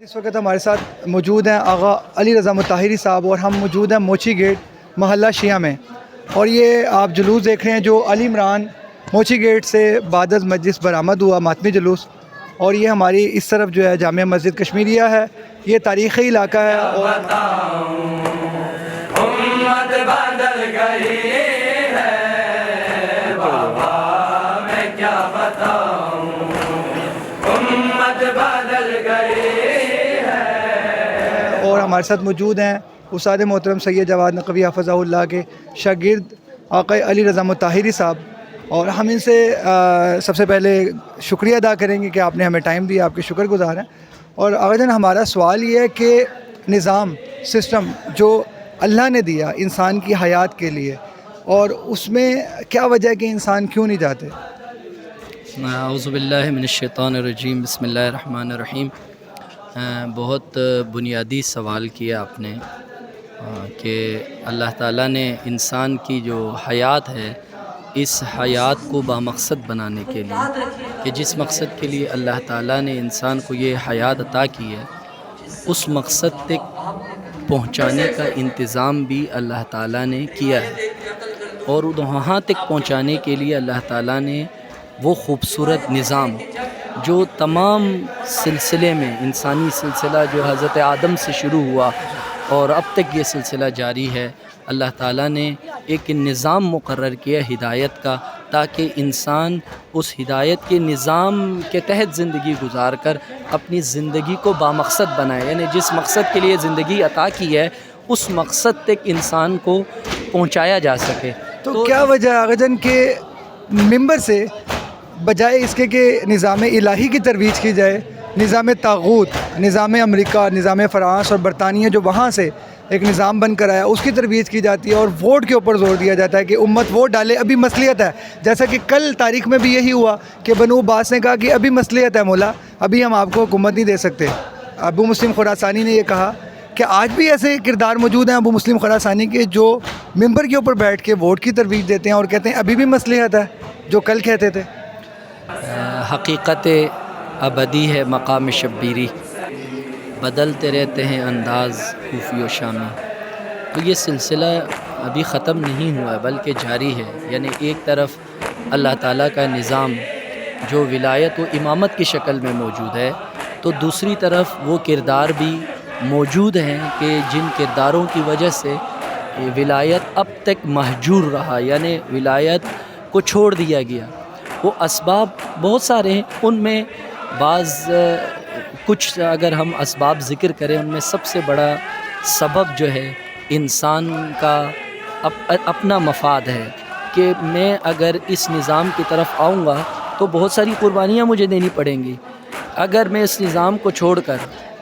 اس وقت ہمارے ساتھ موجود ہیں آغا علی رضا مطہری صاحب، اور ہم موجود ہیں موچی گیٹ محلہ شیعہ میں، اور یہ آپ جلوس دیکھ رہے ہیں جو علی عمران موچی گیٹ سے بعد از مجلس برآمد ہوا، ماتمی جلوس، اور یہ ہماری اس طرف جو ہے جامعہ مسجد کشمیریہ ہے، یہ تاریخی علاقہ ہے۔ اور امت بدل گئی ہے بابا، میں کیا بتاؤں، امت بدل گئی ہے۔ اور ہمارے ساتھ موجود ہیں استاد محترم سید جواد نقوی حفظہ اللہ کے شاگرد آقا علی رضا مطہری صاحب، اور ہم ان سے سب سے پہلے شکریہ ادا کریں گے کہ آپ نے ہمیں ٹائم دیا، آپ کے شکر گزار ہیں۔ اور آقا جان، ہمارا سوال یہ ہے کہ نظام سسٹم جو اللہ نے دیا انسان کی حیات کے لیے، اور اس میں کیا وجہ ہے کہ انسان کیوں نہیں جاتے؟ اعوذ باللہ من الشیطان الرجیم، بسم اللہ الرحمن الرحیم۔ بہت بنیادی سوال کیا آپ نے کہ اللہ تعالیٰ نے انسان کی جو حیات ہے، اس حیات کو بامقصد بنانے کے لیے، کہ جس مقصد کے لیے اللہ تعالیٰ نے انسان کو یہ حیات عطا کی ہے، اس مقصد تک پہنچانے کا انتظام بھی اللہ تعالیٰ نے کیا ہے، اور وہاں تک پہنچانے کے لیے اللہ تعالیٰ نے وہ خوبصورت نظام جو تمام سلسلے میں، انسانی سلسلہ جو حضرت آدم سے شروع ہوا اور اب تک یہ سلسلہ جاری ہے، اللہ تعالیٰ نے ایک نظام مقرر کیا ہدایت کا، تاکہ انسان اس ہدایت کے نظام کے تحت زندگی گزار کر اپنی زندگی کو بامقصد بنائے، یعنی جس مقصد کے لیے زندگی عطا کی ہے اس مقصد تک انسان کو پہنچایا جا سکے۔ تو کیا وجہ ہے آقا جان کہ ممبر سے بجائے اس کے کہ نظام الہی کی ترویج کی جائے، نظام طاغوت، نظام امریکہ، نظام فرانس اور برطانیہ جو وہاں سے ایک نظام بن کر آیا، اس کی ترویج کی جاتی ہے اور ووٹ کے اوپر زور دیا جاتا ہے کہ امت ووٹ ڈالے، ابھی مصلیحت ہے، جیسا کہ کل تاریخ میں بھی یہی ہوا کہ بنو عباس نے کہا کہ ابھی مصلیحت ہے مولا، ابھی ہم آپ کو حکومت نہیں دے سکتے۔ ابو مسلم خراسانی نے یہ کہا کہ آج بھی ایسے کردار موجود ہیں ابو مسلم خراسانی کے جو ممبر کے اوپر بیٹھ کے ووٹ کی ترویج دیتے ہیں اور کہتے ہیں ابھی بھی مصلیحت ہے، جو کل کہتے تھے۔ حقیقت ابدی ہے مقام شبیری، بدلتے رہتے ہیں انداز کوفی و شامی۔ تو یہ سلسلہ ابھی ختم نہیں ہوا ہے بلکہ جاری ہے، یعنی ایک طرف اللہ تعالیٰ کا نظام جو ولایت و امامت کی شکل میں موجود ہے، تو دوسری طرف وہ کردار بھی موجود ہیں کہ جن کرداروں کی وجہ سے ولایت اب تک محجور رہا، یعنی ولایت کو چھوڑ دیا گیا۔ وہ اسباب بہت سارے ہیں، ان میں بعض کچھ اگر ہم اسباب ذکر کریں، ان میں سب سے بڑا سبب جو ہے انسان کا اپنا مفاد ہے، کہ میں اگر اس نظام کی طرف آؤں گا تو بہت ساری قربانیاں مجھے دینی پڑیں گی، اگر میں اس نظام کو چھوڑ کر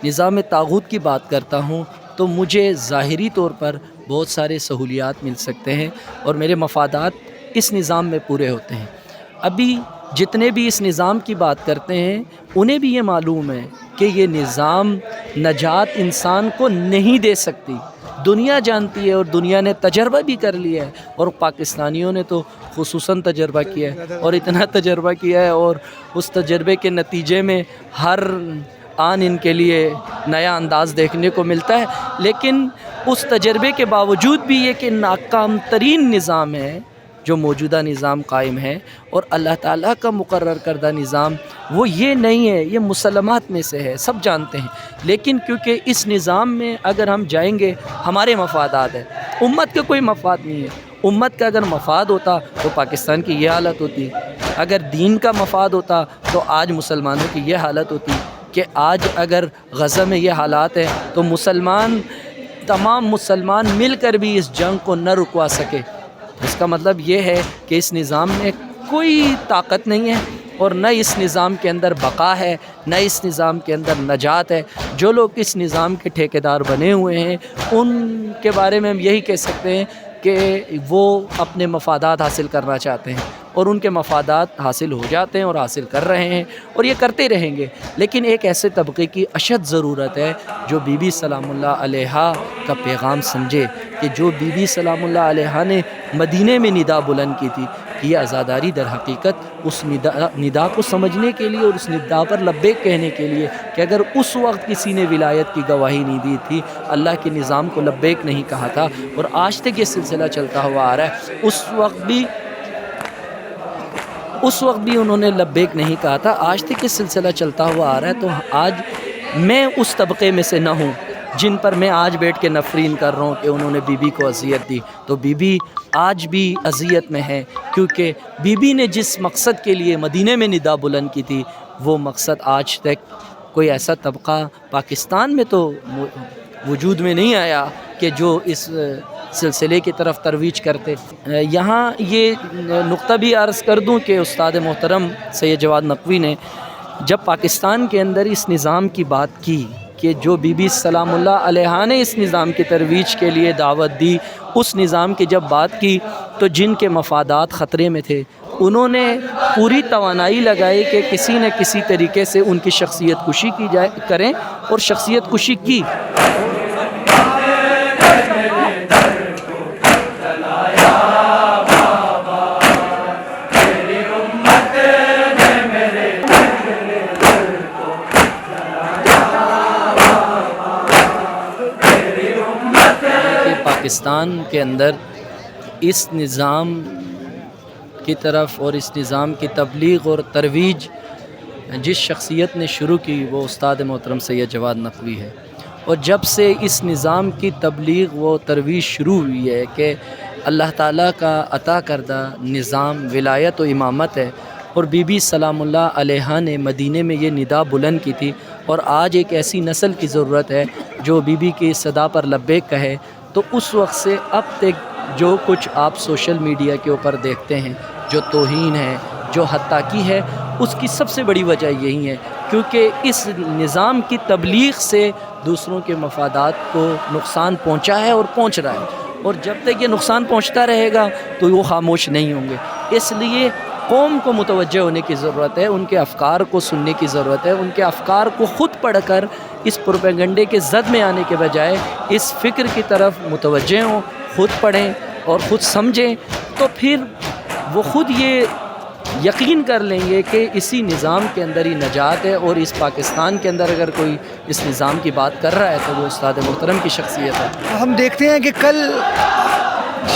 نظام طاغوت کی بات کرتا ہوں تو مجھے ظاہری طور پر بہت سارے سہولیات مل سکتے ہیں اور میرے مفادات اس نظام میں پورے ہوتے ہیں۔ ابھی جتنے بھی اس نظام کی بات کرتے ہیں انہیں بھی یہ معلوم ہے کہ یہ نظام نجات انسان کو نہیں دے سکتی، دنیا جانتی ہے اور دنیا نے تجربہ بھی کر لیا ہے، اور پاکستانیوں نے تو خصوصاً تجربہ کیا ہے، اور اتنا تجربہ کیا ہے، اور اس تجربے کے نتیجے میں ہر آن ان کے لیے نیا انداز دیکھنے کو ملتا ہے، لیکن اس تجربے کے باوجود بھی یہ کہ ناکام ترین نظام ہے جو موجودہ نظام قائم ہے، اور اللہ تعالیٰ کا مقرر کردہ نظام وہ یہ نہیں ہے، یہ مسلمات میں سے ہے، سب جانتے ہیں، لیکن کیونکہ اس نظام میں اگر ہم جائیں گے ہمارے مفادات ہیں، امت کا کوئی مفاد نہیں ہے۔ امت کا اگر مفاد ہوتا تو پاکستان کی یہ حالت ہوتی، اگر دین کا مفاد ہوتا تو آج مسلمانوں کی یہ حالت ہوتی، کہ آج اگر غزہ میں یہ حالات ہیں تو تمام مسلمان مل کر بھی اس جنگ کو نہ رکوا سکے۔ اس کا مطلب یہ ہے کہ اس نظام میں کوئی طاقت نہیں ہے، اور نہ اس نظام کے اندر بقا ہے، نہ اس نظام کے اندر نجات ہے۔ جو لوگ اس نظام کے ٹھیکیدار بنے ہوئے ہیں ان کے بارے میں ہم یہی کہہ سکتے ہیں کہ وہ اپنے مفادات حاصل کرنا چاہتے ہیں، اور ان کے مفادات حاصل ہو جاتے ہیں اور حاصل کر رہے ہیں اور یہ کرتے رہیں گے، لیکن ایک ایسے طبقے کی اشد ضرورت ہے جو بی بی سلام اللہ علیہا کا پیغام سمجھے، کہ جو بی بی سلام اللہ علیہا نے مدینے میں ندا بلند کی تھی یہ عزاداری در حقیقت اس ندا کو سمجھنے کے لیے اور اس ندا پر لبیک کہنے کے لیے کہ اگر اس وقت کسی نے ولایت کی گواہی نہیں دی تھی، اللہ کے نظام کو لبیک نہیں کہا تھا، اور آج تک یہ سلسلہ چلتا ہوا آ رہا ہے، اس وقت بھی انہوں نے لبیک نہیں کہا تھا، آج تک یہ سلسلہ چلتا ہوا آ رہا ہے، تو آج میں اس طبقے میں سے نہ ہوں جن پر میں آج بیٹھ کے نفرین کر رہا ہوں کہ انہوں نے بی بی کو اذیت دی، تو بی بی آج بھی اذیت میں ہے، کیونکہ بی بی نے جس مقصد کے لیے مدینے میں ندا بلند کی تھی، وہ مقصد آج تک کوئی ایسا طبقہ پاکستان میں تو وجود میں نہیں آیا کہ جو اس سلسلے کی طرف ترویج کرتے۔ یہاں یہ نقطہ بھی عرض کر دوں کہ استاد محترم سید جواد نقوی نے جب پاکستان کے اندر اس نظام کی بات کی کہ جو بی بی سلام اللہ علیہا نے اس نظام کی ترویج کے لیے دعوت دی، اس نظام کی جب بات کی تو جن کے مفادات خطرے میں تھے انہوں نے پوری توانائی لگائی کہ کسی نہ کسی طریقے سے ان کی شخصیت کشی کی جائے کریں، اور شخصیت کشی کی۔ پاکستان کے اندر اس نظام کی طرف اور اس نظام کی تبلیغ اور ترویج جس شخصیت نے شروع کی وہ استاد محترم سید جواد نقوی ہے، اور جب سے اس نظام کی تبلیغ و ترویج شروع ہوئی ہے کہ اللہ تعالیٰ کا عطا کردہ نظام ولایت و امامت ہے، اور بی بی سلام اللہ علیہا نے مدینے میں یہ ندا بلند کی تھی، اور آج ایک ایسی نسل کی ضرورت ہے جو بی بی کی صدا پر لبیک کہے، تو اس وقت سے اب تک جو کچھ آپ سوشل میڈیا کے اوپر دیکھتے ہیں، جو توہین ہے، جو حتاکی ہے، اس کی سب سے بڑی وجہ یہی ہے کیونکہ اس نظام کی تبلیغ سے دوسروں کے مفادات کو نقصان پہنچا ہے اور پہنچ رہا ہے، اور جب تک یہ نقصان پہنچتا رہے گا تو وہ خاموش نہیں ہوں گے۔ اس لیے قوم کو متوجہ ہونے کی ضرورت ہے، ان کے افکار کو سننے کی ضرورت ہے، ان کے افکار کو خود پڑھ کر اس پروپیگنڈے کے زد میں آنے کے بجائے اس فکر کی طرف متوجہ ہوں، خود پڑھیں اور خود سمجھیں، تو پھر وہ خود یہ یقین کر لیں گے کہ اسی نظام کے اندر ہی نجات ہے، اور اس پاکستان کے اندر اگر کوئی اس نظام کی بات کر رہا ہے تو وہ استاد محترم کی شخصیت ہے۔ ہم دیکھتے ہیں کہ کل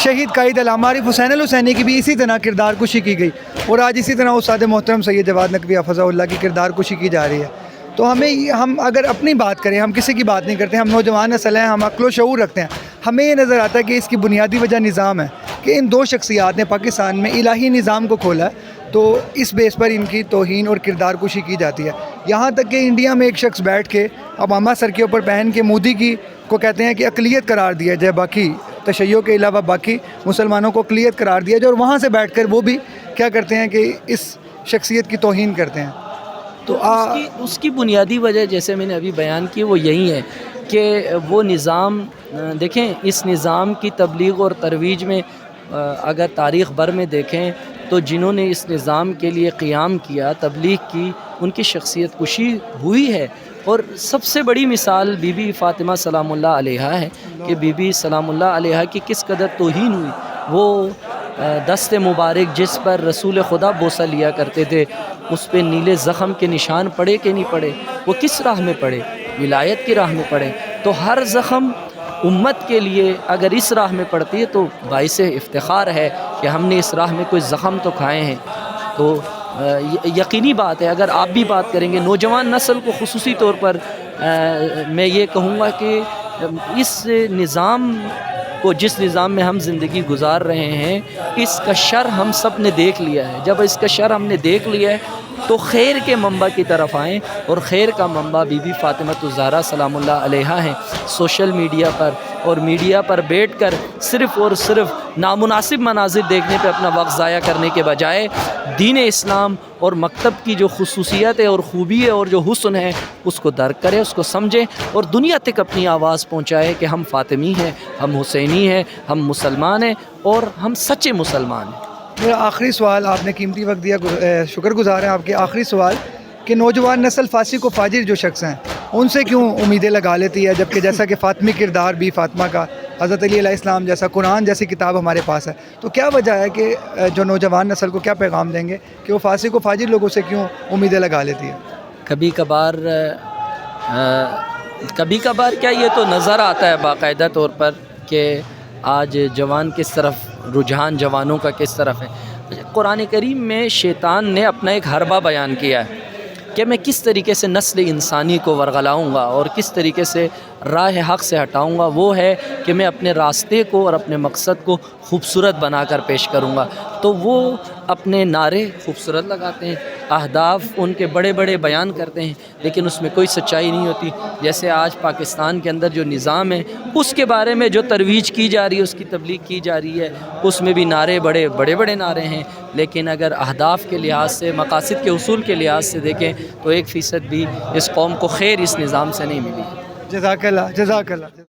شہید قائد علامہ عارف حسین الحسینی کی بھی اسی طرح کردار کشی کی گئی، اور آج اسی طرح استاد محترم سید جواد نقوی حفظہ اللہ کی کردار کشی کی جا رہی ہے۔ تو ہم اگر اپنی بات کریں، ہم کسی کی بات نہیں کرتے، ہم نوجوان نسل ہیں، ہم عقل و شعور رکھتے ہیں، ہمیں یہ نظر آتا ہے کہ اس کی بنیادی وجہ نظام ہے کہ ان دو شخصیات نے پاکستان میں الہی نظام کو کھولا ہے، تو اس بیس پر ان کی توہین اور کردار کشی کی جاتی ہے۔ یہاں تک کہ انڈیا میں ایک شخص بیٹھ کے اوباما سر کے اوپر پہن کے مودی کی کو کہتے ہیں کہ اقلیت قرار دیا جائے، باقی تشیع کے علاوہ باقی مسلمانوں کو اقلیت قرار دیا جائے، اور وہاں سے بیٹھ کر وہ بھی کیا کرتے ہیں کہ اس شخصیت کی توہین کرتے ہیں۔ تو اس کی بنیادی وجہ جیسے میں نے ابھی بیان کی وہ یہی ہے کہ وہ نظام، دیکھیں اس نظام کی تبلیغ اور ترویج میں اگر تاریخ بھر میں دیکھیں تو جنہوں نے اس نظام کے لیے قیام کیا، تبلیغ کی، ان کی شخصیت کشی ہوئی ہے، اور سب سے بڑی مثال بی بی فاطمہ سلام اللہ علیہا ہے کہ بی بی سلام اللہ علیہا کی کس قدر توہین ہوئی۔ وہ دست مبارک جس پر رسول خدا بوسہ لیا کرتے تھے، اس پہ نیلے زخم کے نشان پڑے کہ نہیں پڑے؟ وہ کس راہ میں پڑے؟ ولایت کی راہ میں پڑے۔ تو ہر زخم امت کے لیے اگر اس راہ میں پڑتی ہے تو باعث افتخار ہے کہ ہم نے اس راہ میں کوئی زخم تو کھائے ہیں۔ تو یقینی بات ہے، اگر آپ بھی بات کریں گے نوجوان نسل کو خصوصی طور پر میں یہ کہوں گا کہ اس نظام کو، جس نظام میں ہم زندگی گزار رہے ہیں، اس کا شر ہم سب نے دیکھ لیا ہے۔ جب اس کا شر ہم نے دیکھ لیا ہے تو خیر کے منبع کی طرف آئیں، اور خیر کا منبع بی بی فاطمہ الزہرا سلام اللہ علیہا ہیں۔ سوشل میڈیا پر اور میڈیا پر بیٹھ کر صرف اور صرف نامناسب مناظر دیکھنے پہ اپنا وقت ضائع کرنے کے بجائے دین اسلام اور مکتب کی جو خصوصیت ہے اور خوبی ہے اور جو حسن ہے اس کو درک کرے، اس کو سمجھے، اور دنیا تک اپنی آواز پہنچائے کہ ہم فاطمی ہیں، ہم حسینی ہیں، ہم مسلمان ہیں، اور ہم سچے مسلمان ہیں۔ میرا آخری سوال، آپ نے قیمتی وقت دیا، شکر گزار ہیں آپ کے۔ آخری سوال کہ نوجوان نسل فاسق و فاجر جو شخص ہیں ان سے کیوں امیدیں لگا لیتی ہے، جبکہ جیسا کہ فاطمی کردار بھی فاطمہ کا حضرت علی علیہ السلام جیسا قرآن جیسی کتاب ہمارے پاس ہے، تو کیا وجہ ہے کہ جو نوجوان نسل کو کیا پیغام دیں گے کہ وہ فاسق و فاجر لوگوں سے کیوں امیدیں لگا لیتی ہے؟ کبھی کبھار کیا یہ تو نظر آتا ہے باقاعدہ طور پر کہ آج جوان کس طرف، رجحان جوانوں کا کس طرف ہے۔ قرآن کریم میں شیطان نے اپنا ایک حربہ بیان کیا ہے کہ میں کس طریقے سے نسل انسانی کو ورغلاؤں گا اور کس طریقے سے راہ حق سے ہٹاؤں گا، وہ ہے کہ میں اپنے راستے کو اور اپنے مقصد کو خوبصورت بنا کر پیش کروں گا۔ تو وہ اپنے نعرے خوبصورت لگاتے ہیں، اہداف ان کے بڑے بڑے بیان کرتے ہیں، لیکن اس میں کوئی سچائی نہیں ہوتی۔ جیسے آج پاکستان کے اندر جو نظام ہے اس کے بارے میں جو ترویج کی جا رہی ہے، اس کی تبلیغ کی جا رہی ہے، اس میں بھی نعرے بڑے نعرے ہیں، لیکن اگر اہداف کے لحاظ سے، مقاصد کے حصول کے لحاظ سے دیکھیں تو 1% بھی اس قوم کو خیر اس نظام سے نہیں ملی۔ جزاک اللہ، جزاک اللہ۔